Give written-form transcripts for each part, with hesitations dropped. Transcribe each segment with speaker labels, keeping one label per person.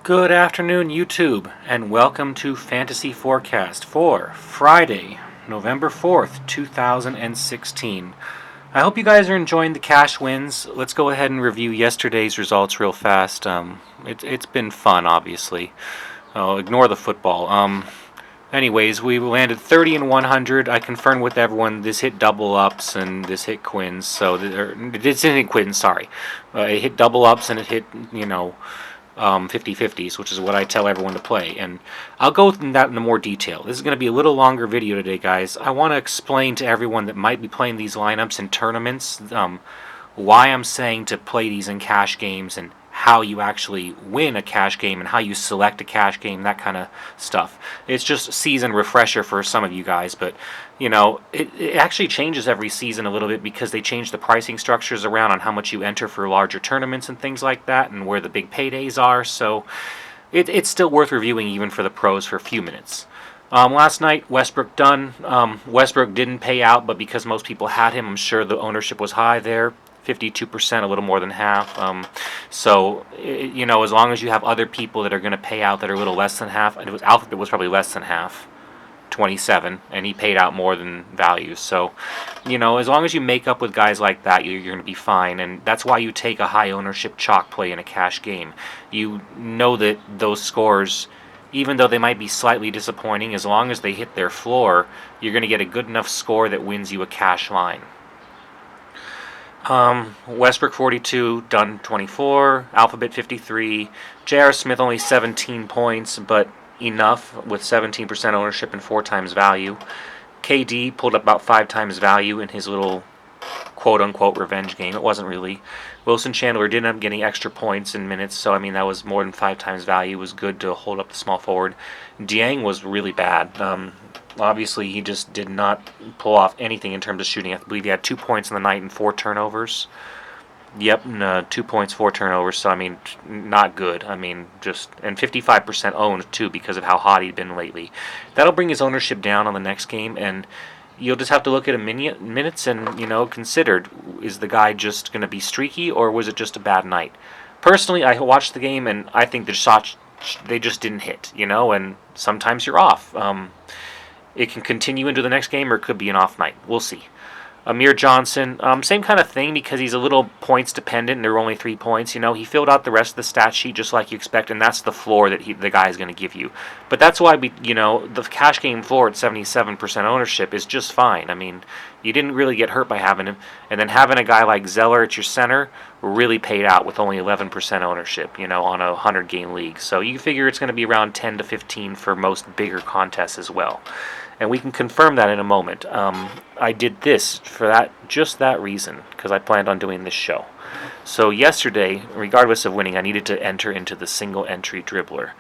Speaker 1: Good afternoon, YouTube, and welcome to Fantasy Forecast for Friday, November 4th, 2016. I hope you guys are enjoying the cash wins. Let's go ahead and review yesterday's results real fast. It's been fun, obviously. Oh, ignore the football. Anyways, we landed 30 and 100. I confirmed with everyone this hit double ups and this hit quins. So, this didn't hit quins, sorry. It hit double ups and it hit, 50-50s, which is what I tell everyone to play. And I'll go into that in more detail. This is going to be a little longer video today, guys. I want to explain to everyone that might be playing these lineups in tournaments why I'm saying to play these in cash games and how you actually win a cash game and how you select a cash game, that kind of stuff. It's just a season refresher for some of you guys, but it actually changes every season a little bit because they change the pricing structures around on how much you enter for larger tournaments and things like that and where the big paydays are, so it's still worth reviewing even for the pros for a few minutes. Last night, Westbrook done. Westbrook didn't pay out, but because most people had him, I'm sure the ownership was high there. 52%, a little more than half. So, as long as you have other people that are going to pay out that are a little less than half, and it was Alphabet was probably less than half, 27, and he paid out more than value. So, as long as you make up with guys like that, you're going to be fine. And that's why you take a high ownership chalk play in a cash game. You know that those scores, even though they might be slightly disappointing, as long as they hit their floor, you're going to get a good enough score that wins you a cash line. Westbrook 42, Dunn 24, Alphabet 53, J.R. Smith only 17 points, but enough with 17% ownership and 4 times value. KD pulled up about 5 times value in his little quote-unquote revenge game. It wasn't really. Wilson Chandler did end up getting extra points in minutes, so that was more than 5 times value. It was good to hold up the small forward. Dieng was really bad. Obviously, he just did not pull off anything in terms of shooting. I believe he had 2 points in the night and 4 turnovers. Yep, 2 points, 4 turnovers. So, not good. And 55% owned, too, because of how hot he'd been lately. That'll bring his ownership down on the next game, and you'll just have to look at minutes and, consider, is the guy just going to be streaky, or was it just a bad night? Personally, I watched the game, and I think the shots, they just didn't hit, and sometimes you're off. It can continue into the next game, or it could be an off night. We'll see. Amir Johnson, same kind of thing because he's a little points dependent and there were only 3 points. He filled out the rest of the stat sheet just like you expect, and that's the floor that the guy is going to give you. But that's why the cash game floor at 77% ownership is just fine. You didn't really get hurt by having him, and then having a guy like Zeller at your center really paid out with only 11% ownership, on a 100-game league. So you figure it's going to be around 10 to 15 for most bigger contests as well. And we can confirm that in a moment. I did this for just that reason, because I planned on doing this show. So yesterday, regardless of winning, I needed to enter into the single entry dribbler.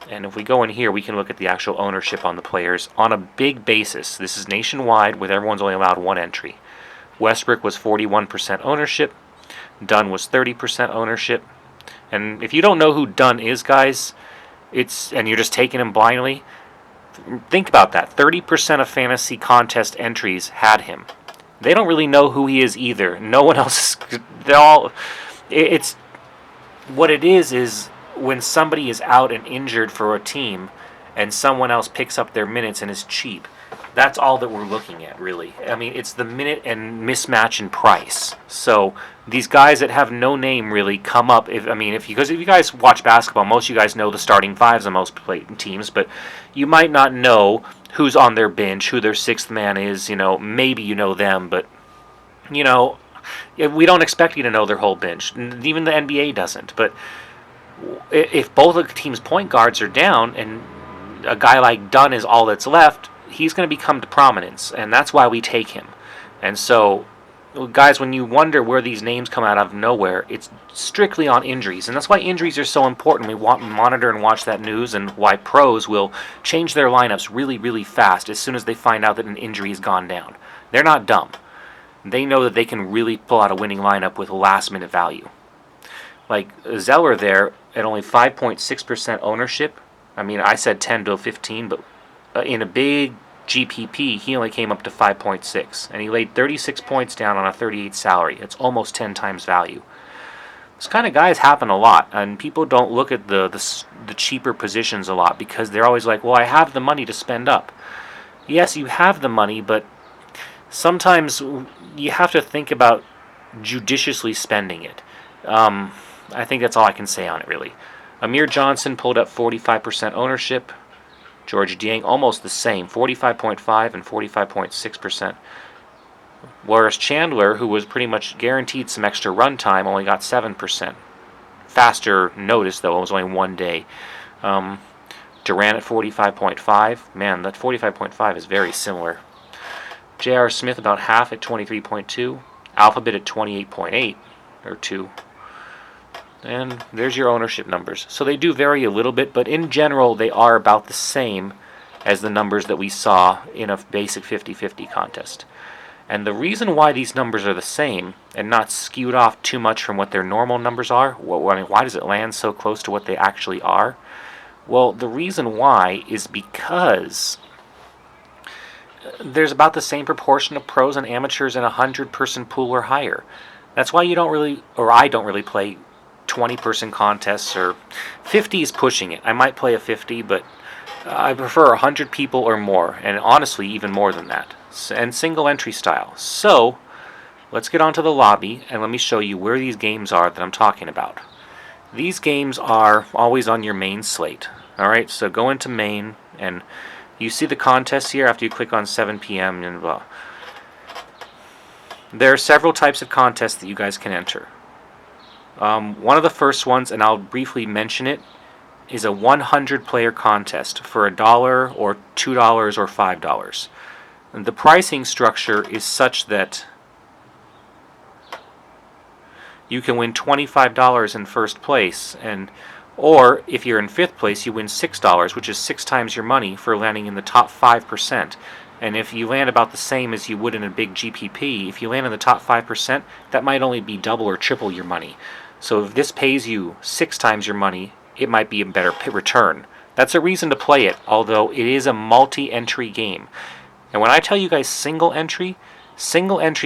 Speaker 1: And if we go in here, we can look at the actual ownership on the players on a big basis. This is nationwide, with everyone's only allowed 1 entry. Westbrook was 41% ownership. Dunn was 30% ownership. And if you don't know who Dunn is, guys, and you're just taking him blindly, think about that. 30% of fantasy contest entries had him. They don't really know who he is either. No one else. It's what it is when somebody is out and injured for a team, and someone else picks up their minutes and is cheap. That's all that we're looking at, really. It's the minute and mismatch in price. So these guys that have no name really come up. If you guys watch basketball, most of you guys know the starting fives on most teams, but you might not know who's on their bench, who their 6th man is. Maybe you know them, but we don't expect you to know their whole bench. Even the NBA doesn't. But if both of the team's point guards are down and a guy like Dunn is all that's left, he's going to become to prominence, and that's why we take him. And so, guys, when you wonder where these names come out of nowhere, it's strictly on injuries, and that's why injuries are so important. We want to monitor and watch that news, and why pros will change their lineups really, really fast as soon as they find out that an injury has gone down. They're not dumb. They know that they can really pull out a winning lineup with last-minute value. Like Zeller there, at only 5.6% ownership. I said 10 to 15, but in a big GPP, he only came up to 5.6, and he laid 36 points down on a 38 salary. It's almost 10 times value. This kind of guys happen a lot, and people don't look at the cheaper positions a lot because they're always like, well, I have the money to spend up. Yes, you have the money, but sometimes you have to think about judiciously spending it. I think that's all I can say on it, really. Amir Johnson pulled up 45% ownership. George Dieng almost the same, 45.5 and 45.6%. Whereas Chandler, who was pretty much guaranteed some extra run time, only got 7%. Faster notice, though. It was only 1 day. Durant at 45.5. Man, that 45.5 is very similar. J.R. Smith about half at 23.2. Alphabet at 28.8 or 2. And there's your ownership numbers. So they do vary a little bit, but in general, they are about the same as the numbers that we saw in a basic 50-50 contest. And the reason why these numbers are the same and not skewed off too much from what their normal numbers are, why does it land so close to what they actually are? Well, the reason why is because there's about the same proportion of pros and amateurs in a 100-person pool or higher. That's why you don't really, or I don't really play 20-person contests, or 50 is pushing it. I might play a 50, but I prefer 100 people or more, and honestly, even more than that. And single entry style. So, let's get onto the lobby, and let me show you where these games are that I'm talking about. These games are always on your main slate. Alright, so go into main, and you see the contests here after you click on 7 p.m. and blah. There are several types of contests that you guys can enter. One of the first ones, and I'll briefly mention it, is a 100-player contest for $1 or $2 or $5. And the pricing structure is such that you can win $25 in first place, or if you're in fifth place, you win $6, which is 6 times your money for landing in the top 5%. And if you land about the same as you would in a big GPP, if you land in the top 5%, that might only be double or triple your money. So if this pays you 6 times your money, it might be a better return. That's a reason to play it, although it is a multi-entry game. And when I tell you guys single entry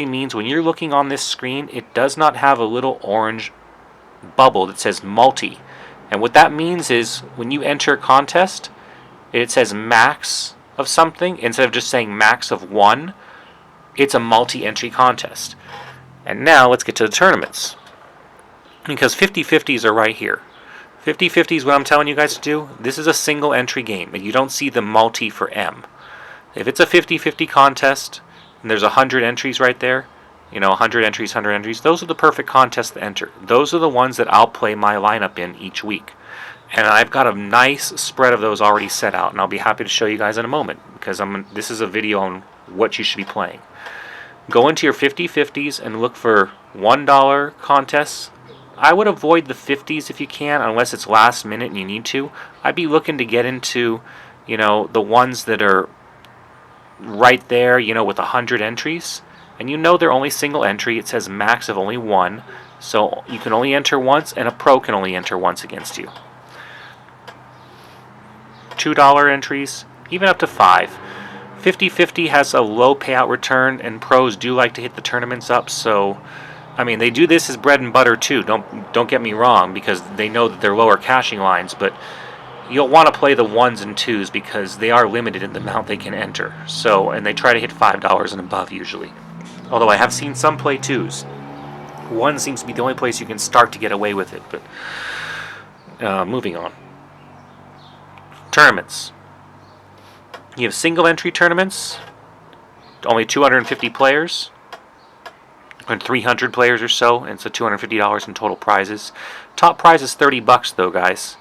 Speaker 1: means when you're looking on this screen, it does not have a little orange bubble that says multi. And what that means is when you enter a contest, it says max of something instead of just saying max of 1. It's a multi-entry contest. And now let's get to the tournaments. Because 50-50s are right here. 50-50 is what I'm telling you guys to do. This is a single entry game, and you don't see the multi for M. If it's a 50-50 contest, and there's 100 entries right there, 100 entries, 100 entries, those are the perfect contests to enter. Those are the ones that I'll play my lineup in each week. And I've got a nice spread of those already set out, and I'll be happy to show you guys in a moment, because this is a video on what you should be playing. Go into your 50-50s and look for $1 contests. I would avoid the 50s if you can, unless it's last minute and you need to. I'd be looking to get into, the ones that are right there, with 100 entries. And they're only single entry. It says max of only 1. So you can only enter once, and a pro can only enter once against you. $2 entries, even up to 5. 50-50 has a low payout return, and pros do like to hit the tournaments up, so they do this as bread and butter too. Don't get me wrong, because they know that they're lower cashing lines, but you'll want to play the 1s and 2s because they are limited in the amount they can enter. So, and they try to hit $5 and above usually. Although I have seen some play 2s. 1 seems to be the only place you can start to get away with it, but moving on. Tournaments. You have single entry tournaments, only 250 players. And 300 players or so, and so $250 in total prizes. Top prize is $30 though, guys.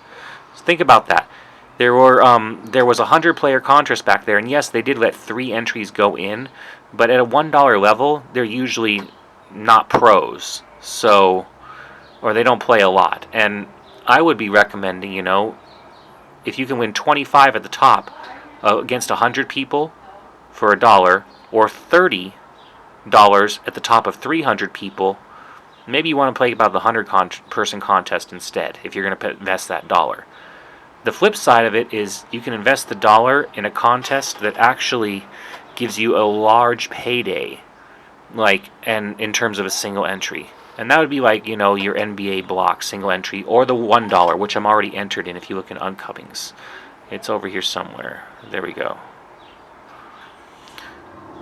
Speaker 1: So think about that. There was a 100-player contest back there, and yes, they did let 3 entries go in, but at a $1 level, they're usually not pros, or they don't play a lot. And I would be recommending, if you can win 25 at the top against 100 people for $1, or $30 at the top of 300 people, maybe you want to play about the 100-person contest instead if you're going to invest that $1. The flip side of it is you can invest the $1 in a contest that actually gives you a large payday, and in terms of a single entry. And that would be like, your NBA block single entry or the $1, which I'm already entered in if you look in Uncubbings. It's over here somewhere. There we go.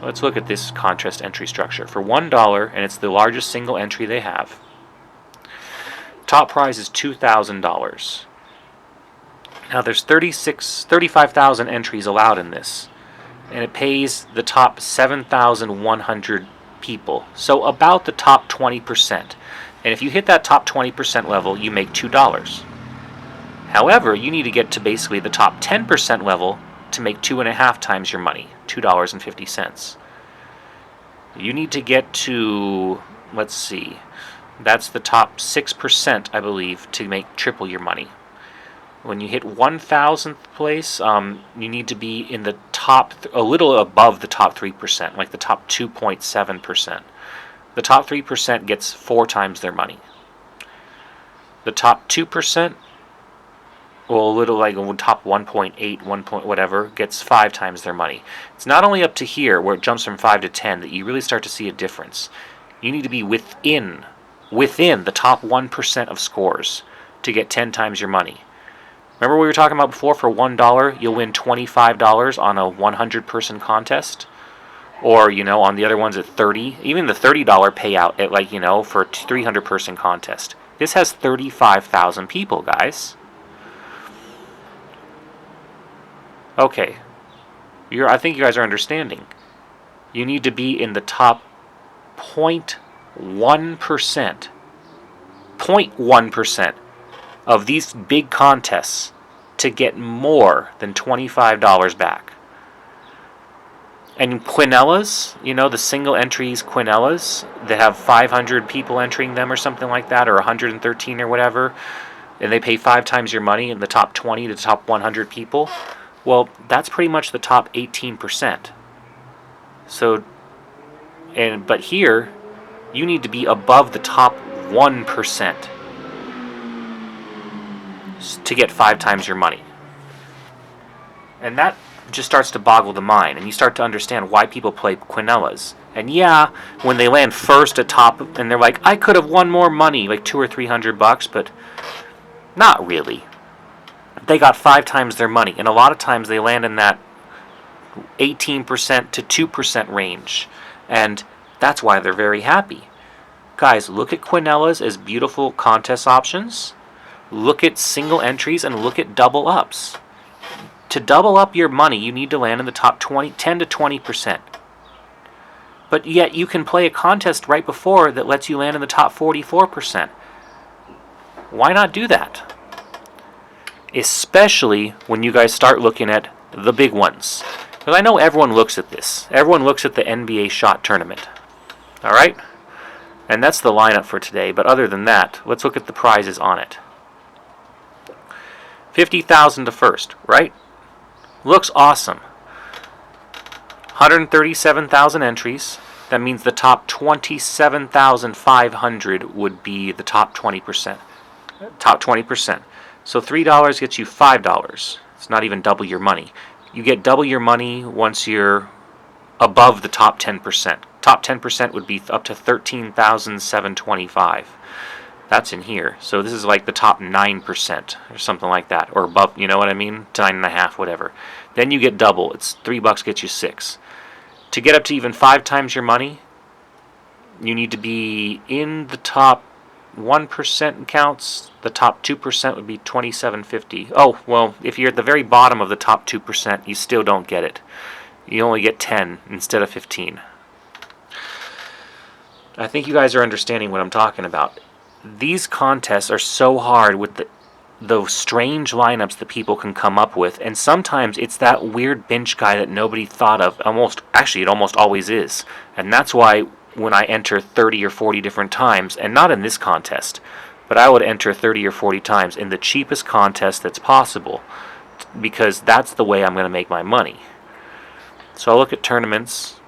Speaker 1: Let's look at this contest entry structure. For $1, and it's the largest single entry they have, top prize is $2,000. Now there's 35,000 entries allowed in this, and it pays the top 7,100 people, so about the top 20%. And if you hit that top 20% level, you make $2. However, you need to get to basically the top 10% level to make 2.5 times your money, $2.50. You need to get to, let's see, that's the top 6%, I believe, to make triple your money. When you hit 1,000th place, you need to be in the top, a little above the top 3%, like the top 2.7%. The top 3% gets 4 times their money. The top 2%, well, a little like top 1.8, 1 point whatever, gets 5 times their money. It's not only up to here, where it jumps from 5 to 10, that you really start to see a difference. You need to be within the top 1% of scores to get 10 times your money. Remember what we were talking about before? For $1, you'll win $25 on a 100-person contest? Or, on the other ones at 30. Even the $30 payout at, for a 300-person contest. This has 35,000 people, guys. Okay. I think you guys are understanding. You need to be in the top 0.1%. 0.1% of these big contests to get more than $25 back. And Quinellas, the single entries Quinellas that have 500 people entering them or something like that, or 113 or whatever, and they pay 5 times your money in the top 20 to the top 100 people, well, that's pretty much the top 18%. So, but here, you need to be above the top 1% to get 5 times your money. And that just starts to boggle the mind, and you start to understand why people play Quinellas. And yeah, when they land first atop, and they're like, I could have won more money, like $200 or $300, but not really. They got 5 times their money, and a lot of times they land in that 18% to 2% range, and that's why they're very happy. Guys, look at Quinellas as beautiful contest options. Look at single entries and look at double ups. To double up your money, you need to land in the top 10 to 20%. But yet you can play a contest right before that lets you land in the top 44%. Why not do that? Especially when you guys start looking at the big ones. Because I know everyone looks at this. Everyone looks at the NBA shot tournament. Alright? And that's the lineup for today. But other than that, let's look at the prizes on it. $50,000 to first, right? Looks awesome. 137,000 entries. That means the top 27,500 would be the top 20%. Top 20%. So $3 gets you $5. It's not even double your money. You get double your money once you're above the top 10%. Top 10% would be up to 13,725. That's in here. So this is like the top 9% or something like that, or above, you know what I mean? 9.5, whatever. Then you get double. It's $3 gets you 6. To get up to even 5 times your money, you need to be in the top 1% counts. The top 2% would be 2750. Oh, well, if you're at the very bottom of the top 2%, you still don't get it. You only get 10 instead of 15. I think you guys are understanding what I'm talking about. These contests are so hard with the strange lineups that people can come up with, and sometimes it's that weird bench guy that nobody thought of. It almost always is. And that's why when I enter 30 or 40 different times, and not in this contest, but I would enter 30 or 40 times in the cheapest contest that's possible, because that's the way I'm going to make my money. So I'll look at tournaments,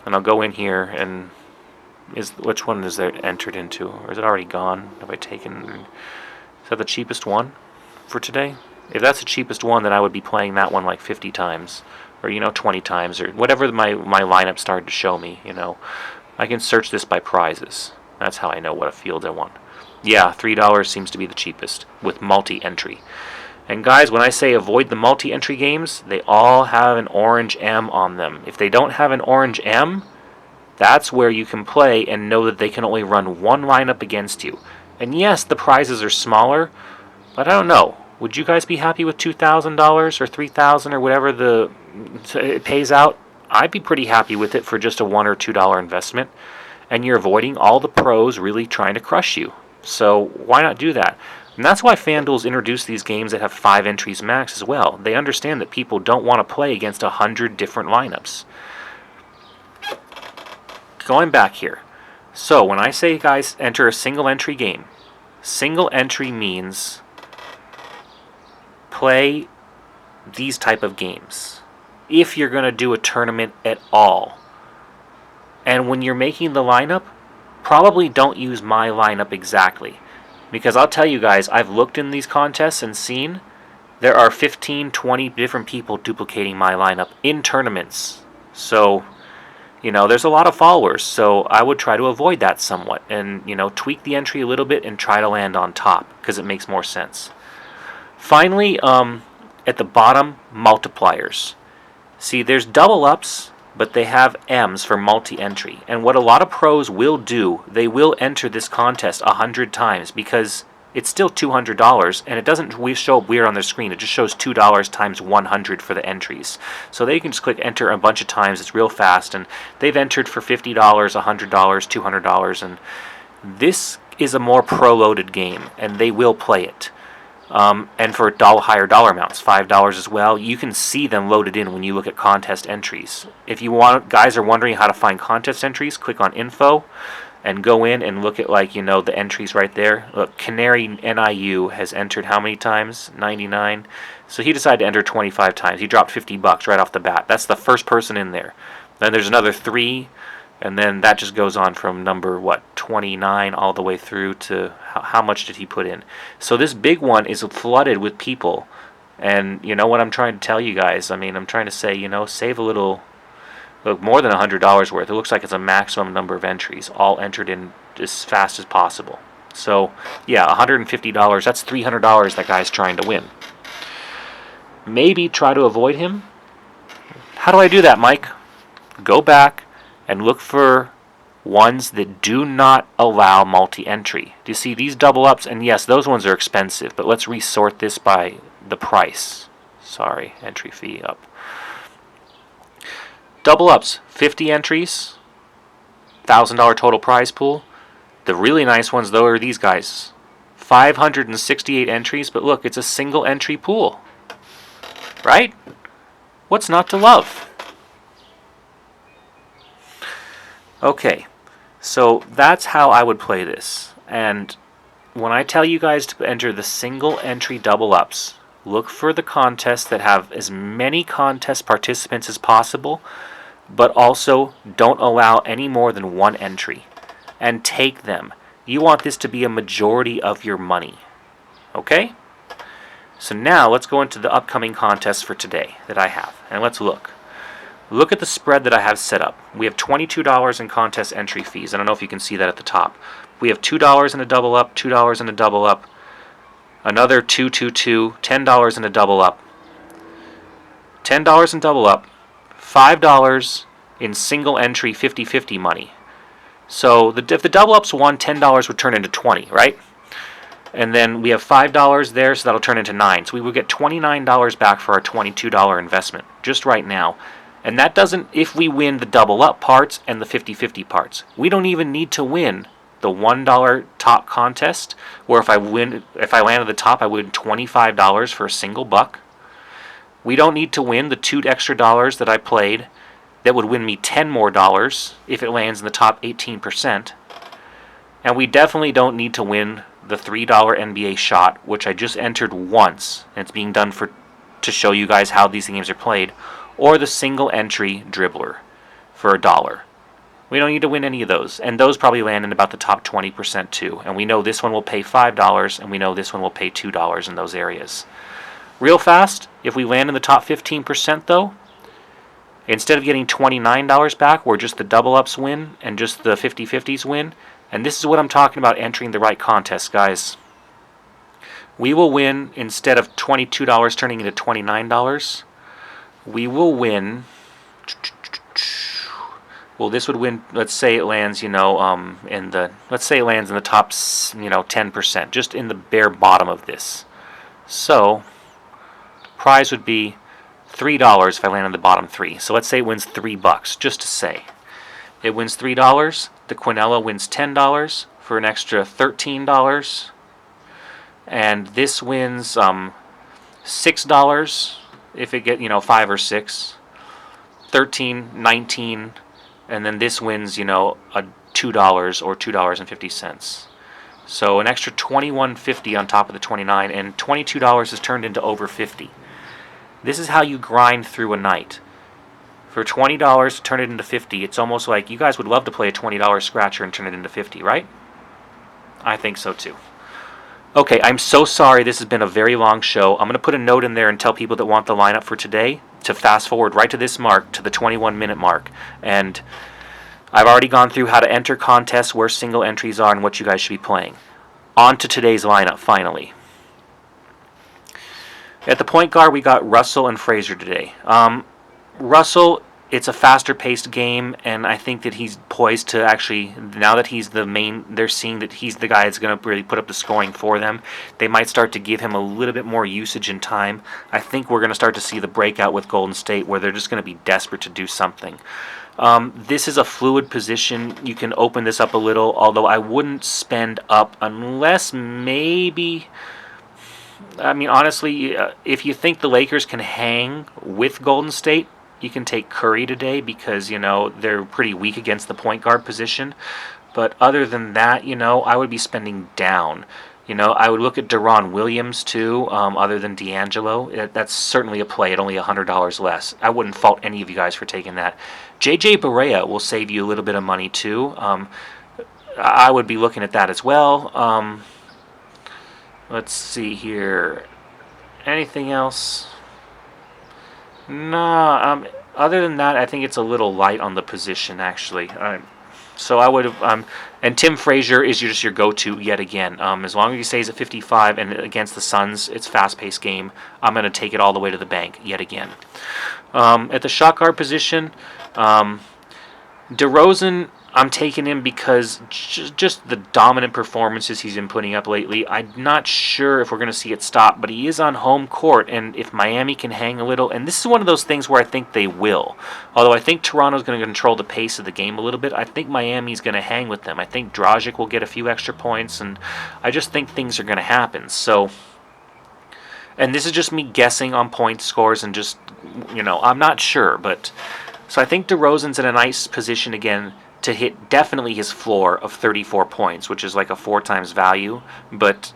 Speaker 1: and I'll go in here, and which one is that entered into? Or is it already gone? Have I taken... Is that the cheapest one for today? If that's the cheapest one, then I would be playing that one like 50 times. Or, 20 times. Or whatever my lineup started to show me, I can search this by prizes. That's how I know what field I want. Yeah, $3 seems to be the cheapest with multi-entry. And guys, when I say avoid the multi-entry games, they all have an orange M on them. If they don't have an orange M, that's where you can play and know that they can only run one lineup against you. And yes, the prizes are smaller, but I don't know. Would you guys be happy with $2,000 or $3,000 or whatever it pays out? I'd be pretty happy with it for just a $1 or $2 investment. And you're avoiding all the pros really trying to crush you. So why not do that? And that's why FanDuel's introduced these games that have 5 entries max as well. They understand that people don't want to play against 100 different lineups. Going back here. So when I say, guys, enter a single entry game, single entry means play these type of games if you're going to do a tournament at all. And when you're making the lineup, probably don't use my lineup exactly. Because I'll tell you guys, I've looked in these contests and seen there are 15, 20 different people duplicating my lineup in tournaments. So, there's a lot of followers. So I would try to avoid that somewhat and, tweak the entry a little bit and try to land on top because it makes more sense. Finally, at the bottom, multipliers. See, there's double ups, but they have M's for multi-entry. And what a lot of pros will do, they will enter this contest 100 times because it's still $200, and it doesn't show up weird on their screen. It just shows $2 times 100 for the entries. So they can just click enter a bunch of times. It's real fast, and they've entered for $50, $100, $200, and this is a more pro-loaded game, and they will play it. And for higher dollar amounts, $5 as well, you can see them loaded in when you look at contest entries. If you guys are wondering how to find contest entries, click on info and go in and look at the entries right there. Look, Canary NIU has entered how many times? 99. So he decided to enter 25 times. He dropped $50 right off the bat. That's the first person in there. Then there's another 3. And then that just goes on from number, 29 all the way through to how much did he put in. So this big one is flooded with people. And you know what I'm trying to tell you guys? I'm trying to say, save a little, more than $100 worth. It looks like it's a maximum number of entries, all entered in as fast as possible. So, yeah, $150, that's $300 that guy's trying to win. Maybe try to avoid him. How do I do that, Mike? Go back and look for ones that do not allow multi-entry. Do you see these double ups? And yes, those ones are expensive, but let's resort this by the price. Sorry, entry fee up. Double ups, 50 entries, $1,000 total prize pool. The really nice ones, though, are these guys. 568 entries, but look, it's a single entry pool. Right? What's not to love? Okay, so that's how I would play this. And when I tell you guys to enter the single entry double ups, look for the contests that have as many contest participants as possible, but also don't allow any more than 1 entry. And take them. You want this to be a majority of your money. Okay? So now let's go into the upcoming contests for today that I have. And let's look. Look at the spread that I have set up. We have $22 in contest entry fees. I don't know if you can see that at the top. We have $2 in a double up, $2 in a double up, another $2, $10 in a double up, $10 in double up, $5 in single entry 50-50 money. So if the double ups won, $10 would turn into 20, right? And then we have $5 there, so that'll turn into 9. So we would get $29 back for our $22 investment, just right now. And that doesn't, if we win the double up parts and the 50-50 parts. We don't even need to win the $1 top contest, where if I land at the top, I win $25 for a single buck. We don't need to win the $2 extra that I played that would win me $10 more if it lands in the top 18%. And we definitely don't need to win the $3 NBA shot, which I just entered once, and it's being done to show you guys how these games are played, or the single entry dribbler for $1. We don't need to win any of those, and those probably land in about the top 20% too. And we know this one will pay $5, and we know this one will pay $2 in those areas. Real fast, if we land in the top 15% though, instead of getting $29 back, where just the double ups win and just the 50-50s win, And this is what I'm talking about entering the right contest, guys. We will win, instead of $22 turning into $29, we will win. Well, this would win. Let's say it lands, in the. Let's say it lands in the top, 10%, just in the bare bottom of this. So, prize would be $3 if I land on the bottom three. So let's say it wins $3, just to say. It wins $3. The Quinella wins $10 for an extra $13. And this wins $6 if it get 5 or 6, 13, 19, and then this wins a $2 or $2.50. So an extra $21.50 on top of the 29, and $22 is turned into over 50. This is how you grind through a night. For $20 to turn it into 50, it's almost like you guys would love to play a $20 scratcher and turn it into 50, right? I think so too. Okay, I'm so sorry this has been a very long show. I'm going to put a note in there and tell people that want the lineup for today to fast forward right to this mark, to the 21-minute mark. And I've already gone through how to enter contests, where single entries are, and what you guys should be playing. On to today's lineup, finally. At the point guard, we got Russell and Frazier today. Russell, it's a faster-paced game, and I think that he's poised to actually, now that he's the main, they're seeing that he's the guy that's going to really put up the scoring for them. They might start to give him a little bit more usage and time. I think we're going to start to see the breakout with Golden State, where they're just going to be desperate to do something. This is a fluid position. You can open this up a little, although I wouldn't spend up unless maybe... honestly, if you think the Lakers can hang with Golden State, you can take Curry today because, they're pretty weak against the point guard position. But other than that, I would be spending down. I would look at Deron Williams too, other than D'Angelo. That's certainly a play at only $100 less. I wouldn't fault any of you guys for taking that. JJ Barea will save you a little bit of money too. I would be looking at that as well. Let's see here. Anything else? No. Other than that, I think it's a little light on the position, actually. So I would have... and Tim Frazier is just your go-to yet again. As long as he stays at 55 and against the Suns, it's a fast-paced game. I'm going to take it all the way to the bank yet again. At the shot guard position, DeRozan... I'm taking him because just the dominant performances he's been putting up lately. I'm not sure if we're going to see it stop, but he is on home court, and if Miami can hang a little, and this is one of those things where I think they will. Although I think Toronto's going to control the pace of the game a little bit, I think Miami's going to hang with them. I think Dragic will get a few extra points, and I just think things are going to happen. So, and this is just me guessing on point scores and just, I'm not sure, but so I think DeRozan's in a nice position again to hit definitely his floor of 34 points, which is like a 4 times value, but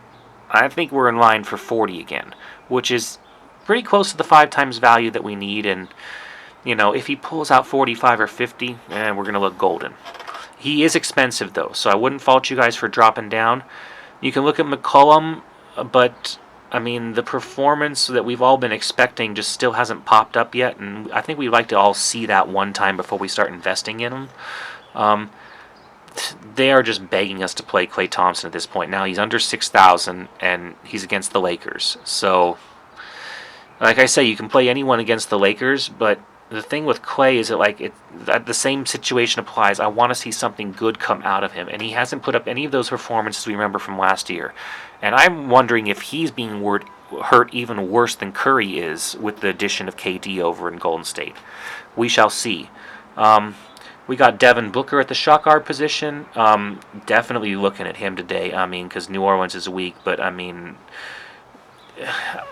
Speaker 1: I think we're in line for 40 again, which is pretty close to the 5 times value that we need, and, if he pulls out 45 or 50, we're going to look golden. He is expensive, though, so I wouldn't fault you guys for dropping down. You can look at McCollum, but, the performance that we've all been expecting just still hasn't popped up yet, and I think we'd like to all see that one time before we start investing in him. They are just begging us to play Klay Thompson at this point. Now he's under 6,000 and he's against the Lakers. So, like I say, you can play anyone against the Lakers, but the thing with Klay is that the same situation applies. I want to see something good come out of him, and he hasn't put up any of those performances we remember from last year. And I'm wondering if he's being hurt even worse than Curry is with the addition of KD over in Golden State. We shall see. We got Devin Booker at the shot guard position. Definitely looking at him today. Because New Orleans is weak, but I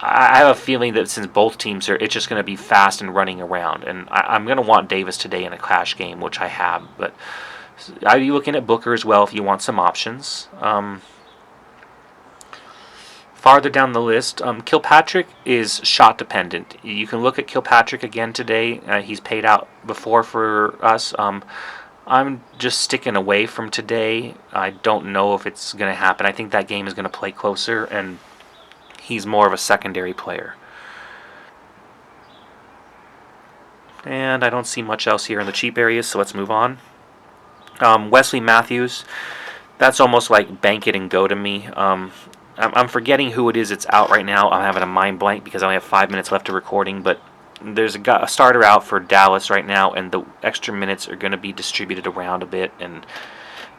Speaker 1: have a feeling that since both teams it's just going to be fast and running around, and I'm going to want Davis today in a clash game, which I have. But I'd be looking at Booker as well if you want some options. Farther down the list, Kilpatrick is shot dependent. You can look at Kilpatrick again today. He's paid out before for us. I'm just sticking away from today. I don't know if it's going to happen. I think that game is going to play closer, and he's more of a secondary player. And I don't see much else here in the cheap areas, so let's move on. Wesley Matthews. That's almost like bank it and go to me. I'm forgetting who it is that's out right now. I'm having a mind blank because I only have 5 minutes left of recording, but there's a starter out for Dallas right now, and the extra minutes are going to be distributed around a bit, and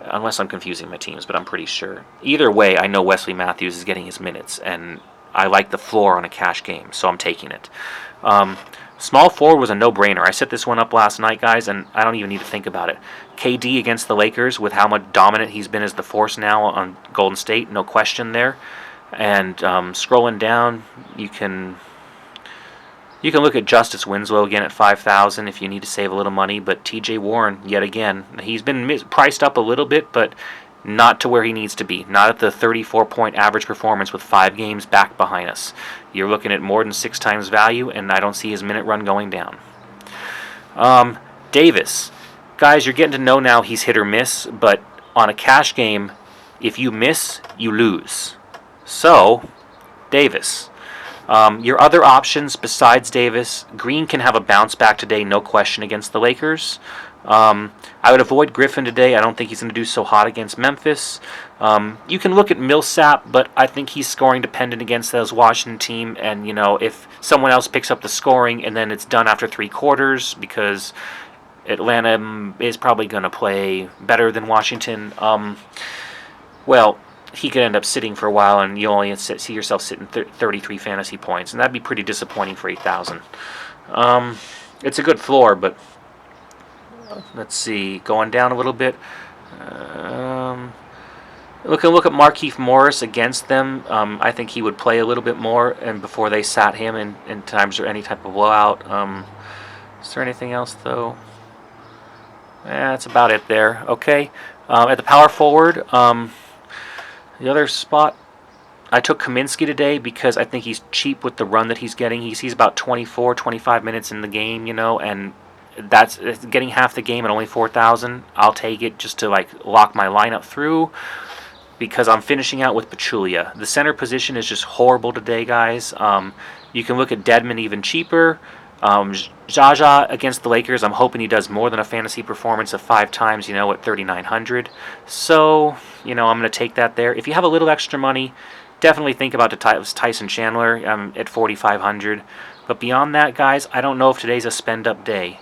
Speaker 1: unless I'm confusing my teams, but I'm pretty sure. Either way, I know Wesley Matthews is getting his minutes, and I like the floor on a cash game, so I'm taking it. Small forward was a no-brainer. I set this one up last night, guys, and I don't even need to think about it. KD against the Lakers, with how much dominant he's been as the force now on Golden State, no question there. And scrolling down, you can look at Justice Winslow again at 5,000 if you need to save a little money. But T.J. Warren, yet again, he's been priced up a little bit, but not to where he needs to be. Not at the 34-point average performance with 5 games back behind us. You're looking at more than 6 times value, and I don't see his minute run going down. Davis. Guys, you're getting to know now he's hit or miss, but on a cash game, if you miss, you lose. So, Davis. Your other options besides Davis, Green can have a bounce back today, no question, against the Lakers. I would avoid Griffin today. I don't think he's going to do so hot against Memphis. You can look at Millsap, but I think he's scoring dependent against those Washington team. And, if someone else picks up the scoring and then it's done after 3 quarters because Atlanta is probably going to play better than Washington, well, he could end up sitting for a while and you only see yourself sitting 33 fantasy points. And that'd be pretty disappointing for 8,000. It's a good floor, but let's see, going down a little bit. Look at Markieff Morris against them. I think he would play a little bit more, and before they sat him in times or any type of blowout. Is there anything else though? That's about it there. Okay, at the power forward, the other spot, I took Kaminsky today because I think he's cheap with the run that he's getting. He's about 24, 25 minutes in the game, and that's getting half the game at only 4,000. I'll take it just to lock my lineup through because I'm finishing out with Pachulia. The center position is just horrible today, guys. You can look at Dedmon even cheaper. Jaja against the Lakers, I'm hoping he does more than a fantasy performance of 5 times, at 3,900. So, I'm going to take that there. If you have a little extra money, definitely think about Tyson Chandler at 4,500. But beyond that, guys, I don't know if today's a spend-up day.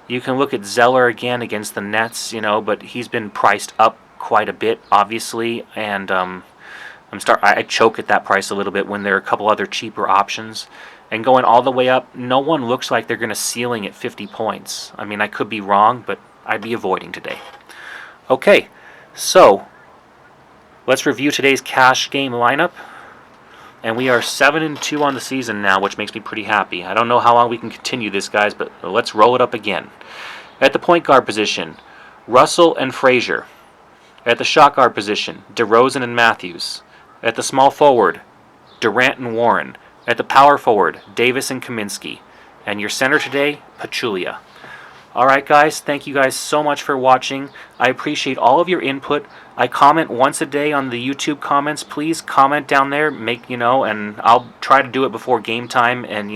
Speaker 1: You can look at Zeller again against the Nets, but he's been priced up quite a bit, obviously, and I choke at that price a little bit when there are a couple other cheaper options. And going all the way up, no one looks like they're going to ceiling at 50 points. I mean, I could be wrong, but I'd be avoiding today. Okay, so let's review today's cash game lineup. And we are 7-2 on the season now, which makes me pretty happy. I don't know how long we can continue this, guys, but let's roll it up again. At the point guard position, Russell and Frazier. At the shot guard position, DeRozan and Matthews. At the small forward, Durant and Warren. At the power forward, Davis and Kaminsky. And your center today, Pachulia. Alright guys, thank you guys so much for watching. I appreciate all of your input. I comment once a day on the YouTube comments. Please comment down there, and I'll try to do it before game time and,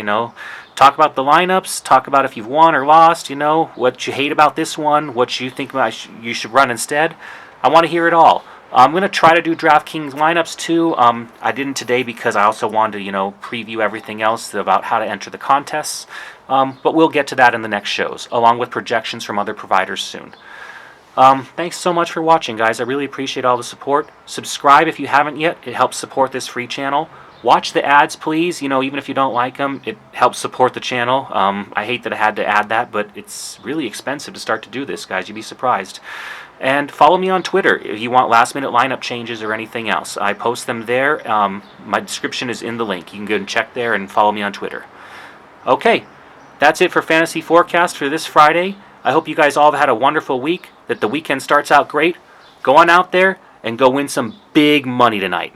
Speaker 1: talk about the lineups, talk about if you've won or lost, what you hate about this one, what you think you should run instead. I want to hear it all. I'm going to try to do DraftKings lineups too. I didn't today because I also wanted to, preview everything else about how to enter the contests. But we'll get to that in the next shows, along with projections from other providers soon. Thanks so much for watching, guys. I really appreciate all the support. Subscribe if you haven't yet. It helps support this free channel. Watch the ads, please. Even if you don't like them, it helps support the channel. I hate that I had to add that, but it's really expensive to start to do this, guys. You'd be surprised. And follow me on Twitter if you want last-minute lineup changes or anything else. I post them there. My description is in the link. You can go and check there and follow me on Twitter. Okay, that's it for Fantasy Forecast for this Friday. I hope you guys all have had a wonderful week, that the weekend starts out great. Go on out there and go win some big money tonight.